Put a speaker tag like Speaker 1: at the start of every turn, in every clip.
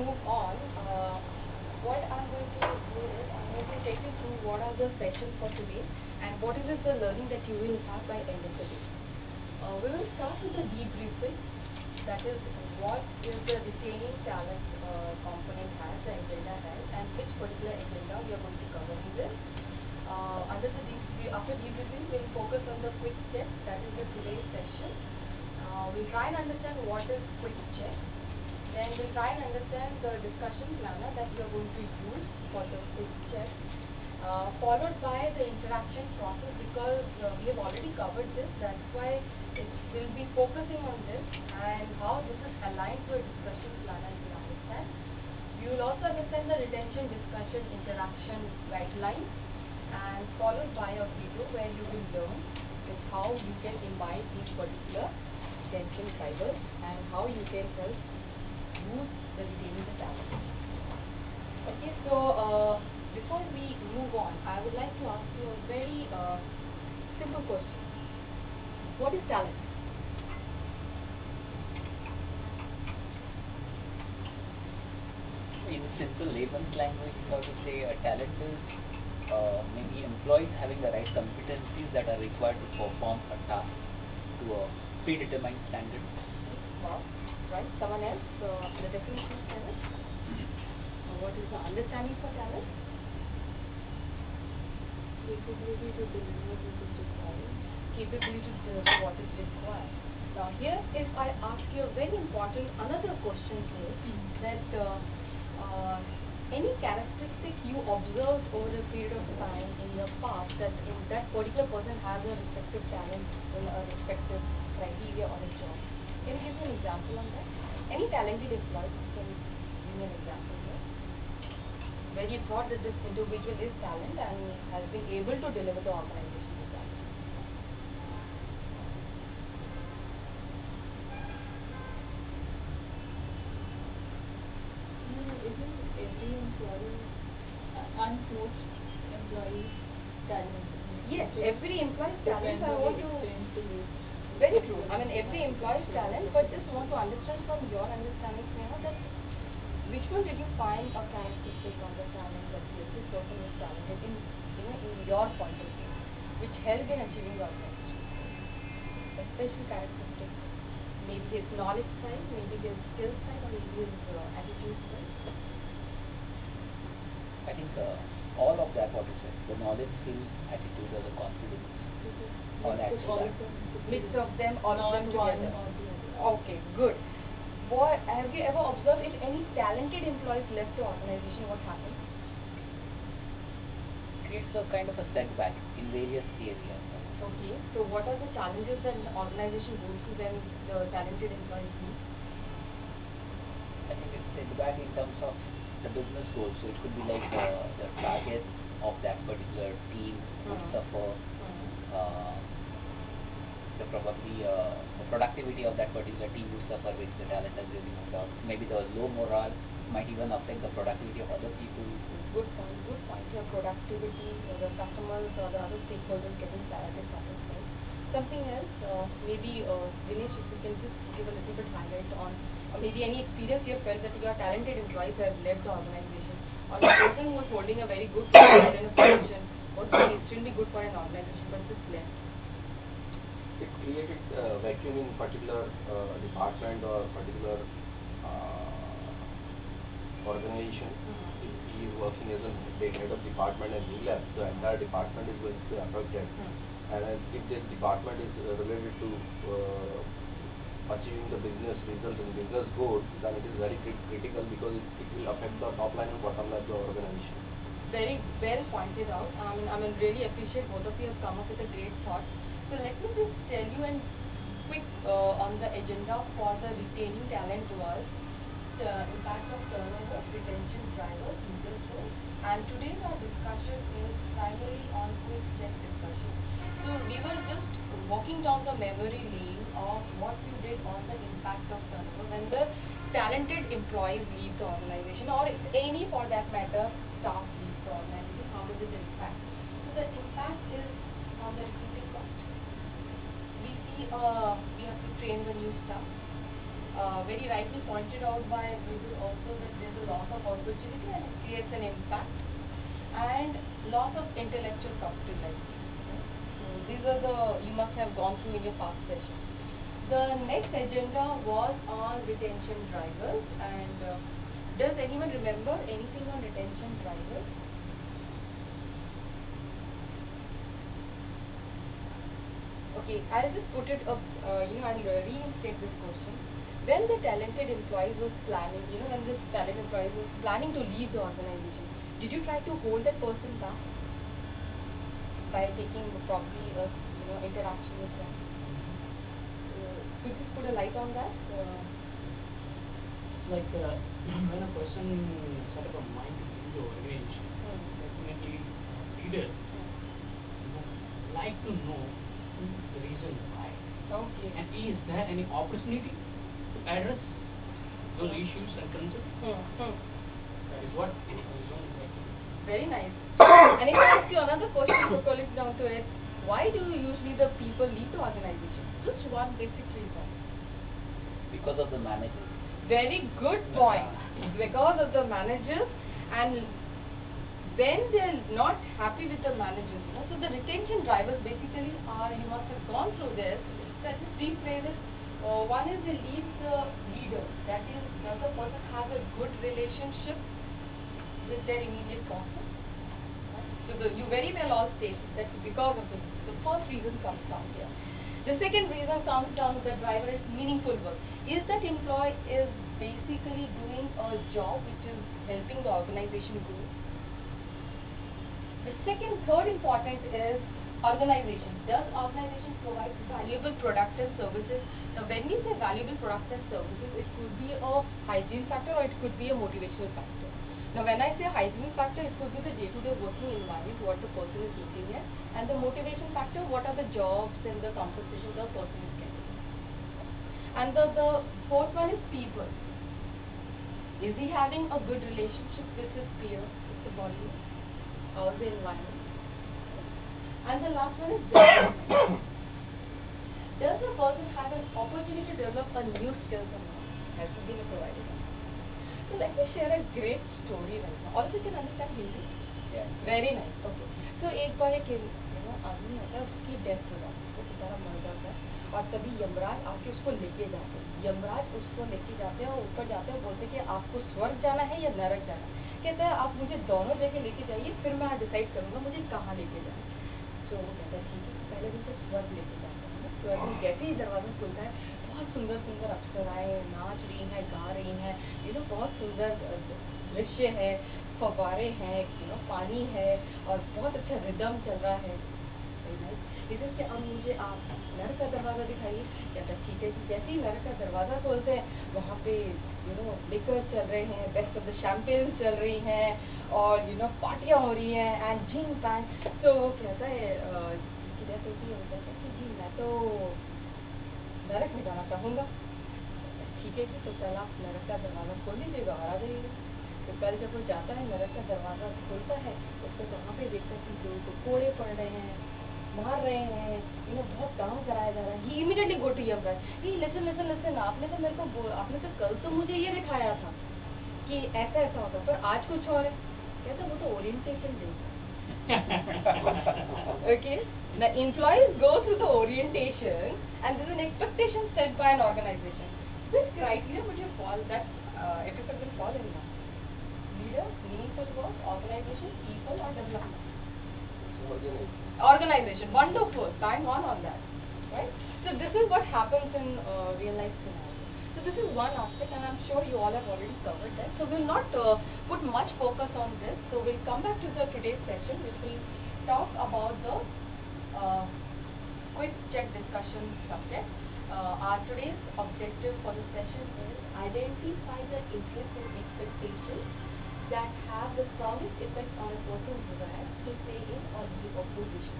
Speaker 1: move on, what I'm going to do is I'm going to take you through what are the sessions for today and what is the learning that you will have by end of the day. We will start with the debriefing. That is, what is the retaining talent component has, the agenda has, and which particular agenda we are going to cover in this. After debriefing, we will focus on the quick check. That is the today's session. We'll try and understand what is quick check. Then we'll try and understand the discussion planner that we are going to use for the quick check. Followed by the interaction process, because we have already covered this. That's why we'll be focusing on this and how this is aligned to a discussion planner we understand. You will also understand the retention discussion interaction guidelines, and followed by a video where you will learn is how you can imbibe these particular retention drivers and how you can help use the retaining the talent. Okay, so before we move on, I would like to ask you a very simple question. What is talent?
Speaker 2: In simple layman's language, if I were to say, a talent is maybe employees having the right competencies that are required to perform a task to a predetermined standard.
Speaker 1: Wow, right. Someone else? The definition of talent? What is the understanding for talent? Capability to deliver what is required. Capability to deliver what is required. Now here, if I ask you a very important another question here, that any characteristic you observed over a period of time in your past that in that particular person has a respective talent in a respective criteria or a job. Can you give me an example on that? Any talented employee, can you give me an example here? Where you thought that this individual is talent and has been able to deliver the organization with that.
Speaker 3: Isn't every employee, most employees talented?
Speaker 1: Yes, every employee's talent. I want to. Very true. I mean, every employee's talent, but just want to understand from your understanding, that which one did you find a characteristic on the talent that yes, this person is talented in, in your point of view, which helped in achieving your objective? A special characteristic, maybe his knowledge side, maybe his skill side, or maybe his attitude side.
Speaker 2: I think all of that, what you said, the knowledge, skill, attitude, or the confidence, all actually.
Speaker 1: Mix of them, all of them together. Okay, good. Have you ever observed if any talented employees left the organization, what happens?
Speaker 2: Creates a kind of a setback in various areas.
Speaker 1: Okay, so what are the challenges that an organization goes through when the talented employees leave?
Speaker 2: I think it's setback in terms of the business goals. So it could be like the targets of that particular team would suffer. The productivity of that particular team would suffer if the talent has really moved out. Maybe the low morale might even affect the productivity of other people.
Speaker 1: Good point, good point. Your productivity or the customers or the other stakeholders getting satisfied. Something else, maybe Dinesh, if you can just give a little bit highlight on, or maybe any experience you have felt that your talented employees have left the organization, or the person who was holding a very good position in a position, was extremely good for an organization, but just left.
Speaker 4: It created a vacuum in particular department or particular organization. If he is working as a head of department and he left, the entire department is going to be affected. And if this department is related to achieving the business results and business goals, then it is very critical because it will affect the top line and bottom line of the organization.
Speaker 1: Very well pointed out. I mean, really appreciate both of you have come up with a great thought. So let me just tell you and quick on the agenda for the retaining talent was impact of turnover, retention drivers, user growth, and today's our discussion is primarily on quick check discussion. So we were just walking down the memory lane of what you did on the impact of turnover when the talented employees leave the organization, or if any for that matter staff leaves the organization, how does it impact? So the impact is on the recruiting cost. We see we have to train the new staff. Very rightly pointed out by Vidhu also that there's a loss of opportunity and it creates an impact, and loss of intellectual property rights. So these are the, you must have gone through in your past session. The next agenda was on retention drivers, and does anyone remember anything on retention drivers? Okay, I'll just put it up, I'll reinstate this question. When the talented employee was planning, when this talented employee was planning to leave the organization, did you try to hold that person back by taking probably a, interaction with them? Could you put a light on that?
Speaker 5: Like when a person set up a mind to leave the organization, definitely leader like to know the reason why.
Speaker 1: Okay.
Speaker 5: And is there any opportunity to address those issues and concerns? That is what I want to say.
Speaker 1: Very nice. And if I ask you another question to pull it down to it, why do usually the people leave the organization? Just one basic reason.
Speaker 2: Because of the manager.
Speaker 1: Very good point. Because of the managers, and when they're not happy with the managers, so the retention drivers basically are, you must have gone through this, that is three phrases. One is they leave the leader, that is, does the person have a good relationship with their immediate bosses? So you very well all stated that because of the first reason comes down here. The second reason comes down, the driver is meaningful work. Is that employee is basically doing a job which is helping the organization grow? The third important is organization. Does organization provide valuable products and services? Now when we say valuable products and services, it could be a hygiene factor or it could be a motivational factor. Now when I say hygiene factor, it could be the day-to-day working environment, what the person is looking at, and the motivation factor, what are the jobs and the compensation the person is getting. And the fourth one is people. Is he having a good relationship with his peers, with the body, or the environment? And the last one is development. Does the person have an opportunity to develop a new skill or not? Has it been provided? So let me share a great story right now. All of you can understand Hindi?
Speaker 2: Yeah.
Speaker 1: Very nice. Okay. So एक बार एक आदमी होता है, उसकी death हो जाती है, वो बेचारा मर जाता है, और तभी यमराज आके उसको लेके जाते हैं। यमराज उसको लेके जाते हैं और ऊपर जाते हैं, बोलते हैं कि आपको स्वर्ग जाना है या नरक जाना है। कहता है आप मुझे दोनों जगह लेके जाइए, फिर मैं डिसाइड करूंगा मुझे कहाँ लेके जाना है। तो वो कहता है ठीक है, पहले मुझे स्वर्ग लेके जाते हैं। स्वर्ग में जैसे ही दरवाजा खुलता है, बहुत सुंदर सुंदर अप्सराएं नाच रही हैं, गा रही हैं, बहुत सुंदर दृश्य है, फव्वारे हैं, पानी है और बहुत अच्छा रिदम चल रहा है। इधर से अब मुझे आप नरक का दरवाजा दिखाइए। कहता ठीक है, जैसे ही नरक का दरवाजा खोलते हैं, वहाँ पे लिकर चल रहे हैं, बेस्ट ऑफ द शैंपेन चल रही हैं और पार्टियाँ हो रही हैं एंड जिंग पैंग। तो वो कहता है कि जी मैं तो नरक में जाना चाहूँगा। ठीक है जी, तो कल आप नरक का दरवाजा खोल लीजिएगा और आ जाइएगा। तो कल जब वो जाता है, नरक का दरवाजा खुलता है, उसको वहाँ पे देखता है कि लोगों को कोड़े पड़ रहे हैं, मार रहे हैं, बहुत काम कराया जा रहा है। He immediately go to Yamraj, listen, आपने तो कल तो मुझे ये दिखाया था कि ऐसा ऐसा होता, पर आज कुछ और है। कहता वो तो ओरिएंटेशन देगा। Okay, the employees go through the orientation and there is an expectation set by an organization. Which criteria would you fall that everyone will fall in that? Leader, meaningful work, organization, people or development? Organization. Wonderful. Bang on that. Right? So this is what happens in real life scenario. So this is one aspect and I'm sure you all have already covered that. So we'll not put much focus on this. So we'll come back to the today's session which will talk about the quick check discussion subject. Our today's objective for the session is identify the interests and expectations that have the strongest effect on a person's desire to stay in or leave a position.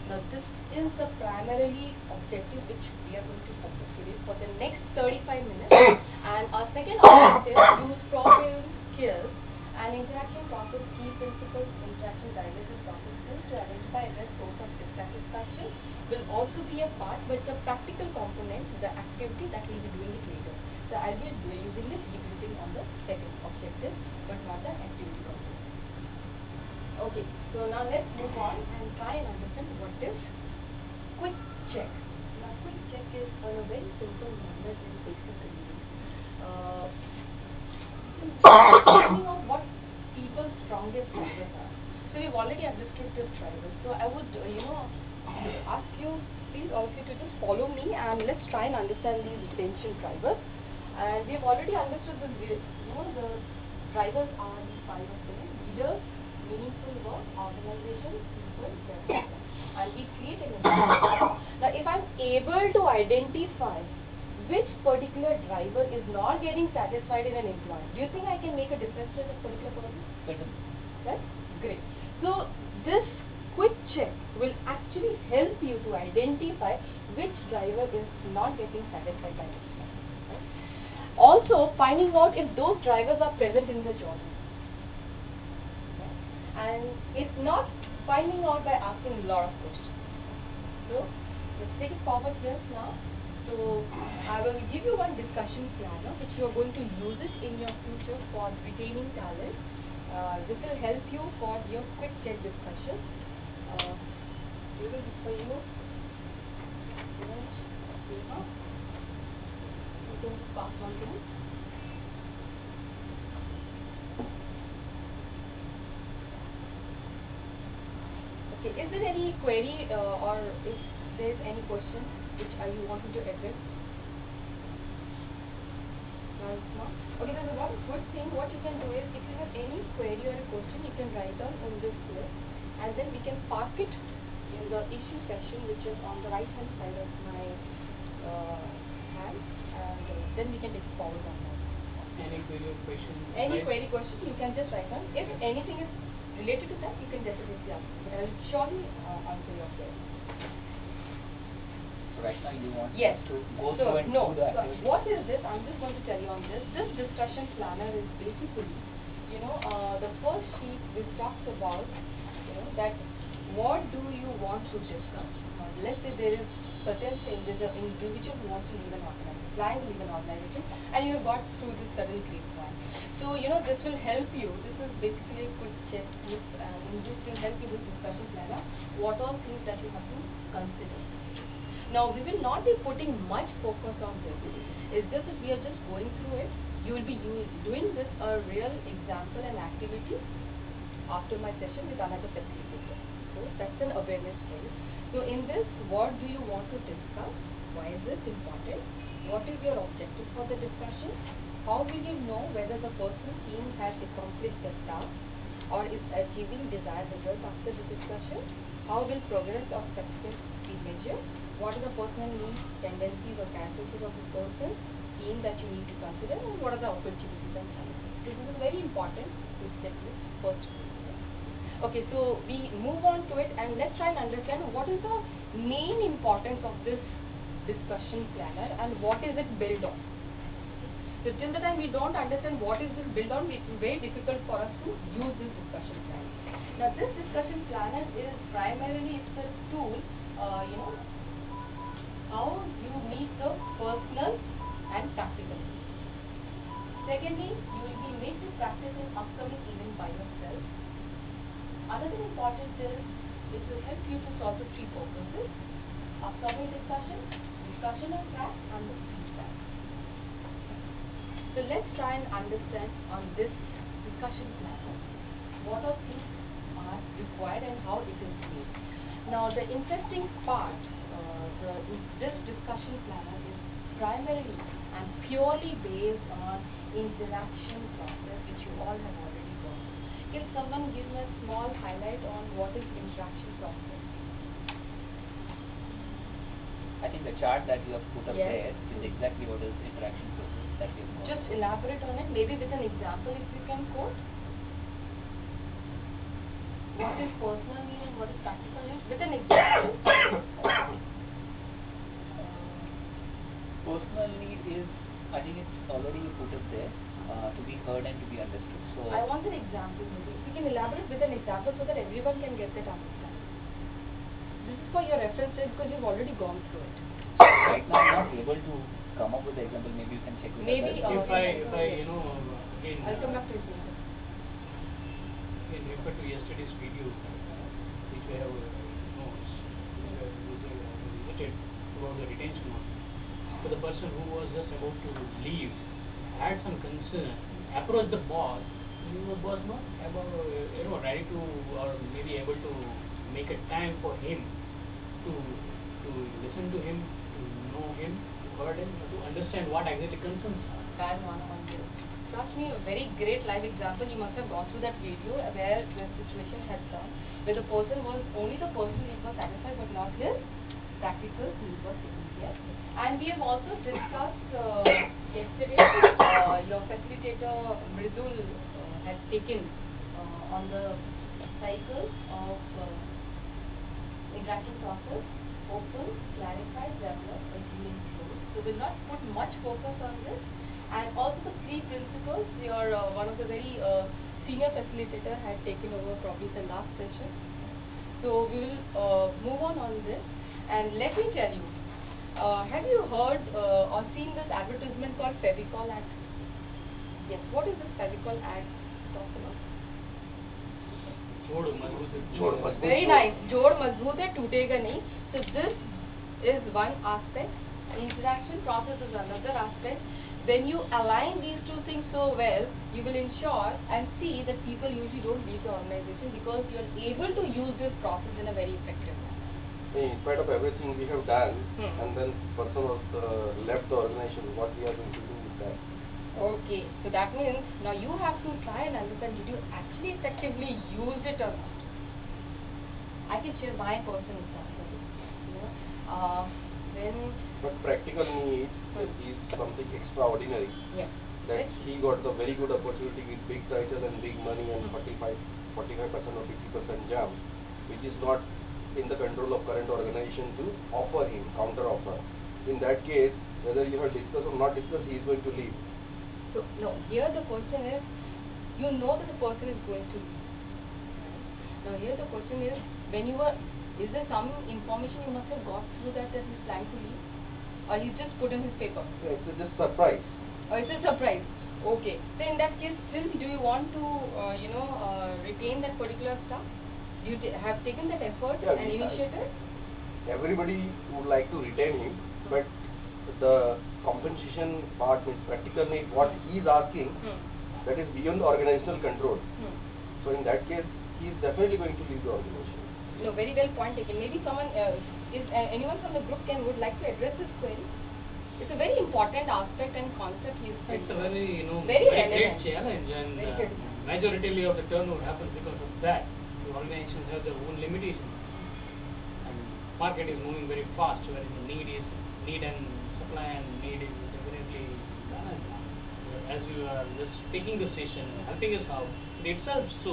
Speaker 1: Now this is the primarily objective which we are going to focus today for the next 35 minutes. And our second objective is use problem skills and interaction process key principles, interaction dialysis process skills to identify a source of dissatisfaction will also be a part, but the practical component, the activity that we'll be doing it later. So I'll be using this debriefing on the second objective. practice but not the activity process. Okay, so now let's move on and try and understand what is quick check. Now quick check is a very simple manner in basic reading. Depending on what people's strongest drivers are. So we've already understood this drivers. So I would ask you, please all of you to just follow me and let's try and understand these retention drivers. And we've already understood the the drivers are the 5 of them: leaders, meaningful work, organization, people, development. And we create an environment. Now if I'm able to identify which particular driver is not getting satisfied in an employee, do you think I can make a difference to this particular person? Right? Great. So this quick check will actually help you to identify which driver is not getting satisfied by this. Right? Also, finding out if those drivers are present in the job. And it's not finding out by asking a lot of questions. So let's take it forward just now. So I will give you one discussion planner which you are going to use it in your future for retaining talent. This will help you for your quick check discussion. We will for you. You can pass on to me. Okay, is there any query or if there is any question which you wanted to address? No, it's not. Okay, there's a one good thing. What you can do is, if you have any query or a question, you can write down in this list, and then we can park it in the issue section, which is on the right hand side of my hand, and then we can take it forward on that.
Speaker 5: Any query or question?
Speaker 1: Any query question, you can just write down. If anything is related to that, you can definitely ask. But I will surely answer your query.
Speaker 2: So right now you want
Speaker 1: Yes.
Speaker 2: to go
Speaker 1: So,
Speaker 2: through and
Speaker 1: no,
Speaker 2: do the
Speaker 1: so
Speaker 2: activity?
Speaker 1: what is this? I'm just going to tell you on this. This discussion planner is basically, the first sheet which talks about, that what do you want to discuss. Now, let's say there is certain changes, an individual who wants to leave an organization, plan to leave an organization, and you have got through this certain grapevine. So, this will help you. This is basically a quick checklist, and this will help you with discussion planner. What all things that you have to consider. Now, we will not be putting much focus on this. It's just that we are just going through it. You will be doing this a real example and activity after my session with another facilitator. So, that's an awareness for you. So, in this, what do you want to discuss? Why is this important? What is your objective for the discussion? How will you know whether the person team has accomplished the task or is achieving desired results after the discussion? How will progress or success be measured? What are the personal needs, tendencies or characteristics of the person, team that you need to consider, and what are the opportunities and challenges? This is very important to check this first. Okay, so we move on to it and let's try and understand what is the main importance of this discussion planner and what is it built on. So till the time we don't understand what is this built on, it is very difficult for us to use this discussion planner. Now this discussion planner is primarily it's a tool, how you meet the personal and practical needs. Secondly, you will be made to practice an upcoming event by yourself. Another important is it will help you to solve the 3 purposes: upcoming discussion, discussion on track, and the feedback. So let's try and understand on this discussion planner what all things are required and how it is made. Now the interesting part, this discussion planner is primarily and purely based on interaction process, which you all have already gone. Can someone give me a small highlight on what is interaction process?
Speaker 2: I think the chart that you have put up
Speaker 1: Yes.
Speaker 2: there is exactly what is interaction process that we have got.
Speaker 1: Just elaborate on it, maybe with an example if you can quote. What is personal need and what is practical need? With an example.
Speaker 2: Personal need is, I think it's already you put it there, to be heard and to be understood. So
Speaker 1: I want an example maybe. If you can elaborate with an example so that everyone can get that understanding. This is for your reference because you've already gone through it.
Speaker 2: right now I'm not able to come up with the example. Maybe you can check with
Speaker 1: Maybe,
Speaker 2: others.
Speaker 5: If I again,
Speaker 1: I'll come back to it later.
Speaker 5: again refer to yesterday's video, which we have notes, which we have related about the retention of. So the person who was just about to leave had some concern, approached the boss. He was not about, ready to or maybe able to make a time for him to listen to him, to know him, to heard him, to understand what exactly concerns are.
Speaker 1: Bad one on this. Trust me, a very great live example. You must have gone through that video where the situation had come, where the person was satisfied, but not his practical need was taken care. And we have also discussed yesterday, your facilitator Mridul had taken on the cycle of interaction process: open, clarify, develop, assume, close. So we'll not put much focus on this. And also the three principles, your one of the very senior facilitator had taken over probably the last session. So we will move on this. And let me tell you, have you heard or seen this advertisement called Fevicol ad? Yes. What is this Fevicol ad talk about?
Speaker 5: Jod Mazboot hai.
Speaker 4: Jod Mazboot.
Speaker 1: Very nice. Jod Mazboot hai, tootega nahi. So this is one aspect. Interaction process is another aspect. When you align these two things so well, you will ensure and see that people usually don't leave the organization because you are able to use this process in a very effective manner.
Speaker 4: In spite of everything we have done,
Speaker 1: Hmm.
Speaker 4: and then person was left the organization, what we are going to do with that?
Speaker 1: Okay, so that means now you have to try and understand, did you actually effectively use it or not? I can share my personal example. When
Speaker 4: But practical need is something extraordinary.
Speaker 1: yeah,
Speaker 4: That
Speaker 1: let's-
Speaker 4: he got the very good opportunity with big title and big money and
Speaker 1: Hmm.
Speaker 4: 45% or 50% jump, which is not in the control of current organization to offer him, counter offer. In that case, whether you have discussed or not discussed, he is going to leave.
Speaker 1: So no, here the question is, you know that the person is going to leave. Right? Now here the question is, when you were, is there some information you must have got through that he's planning to leave? Or he's just put in his paper?
Speaker 4: Yeah, it's just surprise.
Speaker 1: Or it's a surprise? Okay. So in that case, still do you want to, retain that particular staff? Do you have taken that effort
Speaker 4: Yeah,
Speaker 1: and initiative?
Speaker 4: Everybody would like to retain him, but the compensation part, means practical need, what he is asking, that is beyond the organizational control. So in that case, he is definitely going to leave the organization.
Speaker 1: No, very well point taken. Maybe someone, anyone from the group would like to address this query? It's a very important aspect and concept he is
Speaker 5: It's a very,
Speaker 1: very
Speaker 5: great
Speaker 1: relevant.
Speaker 5: challenge, and
Speaker 1: Very critical.
Speaker 5: majority of the turnover happens because of that. The organizations have their own limitations, and market is moving very fast, where the need and supply and need is definitely balanced. As you are just taking the session and helping us out, it itself shows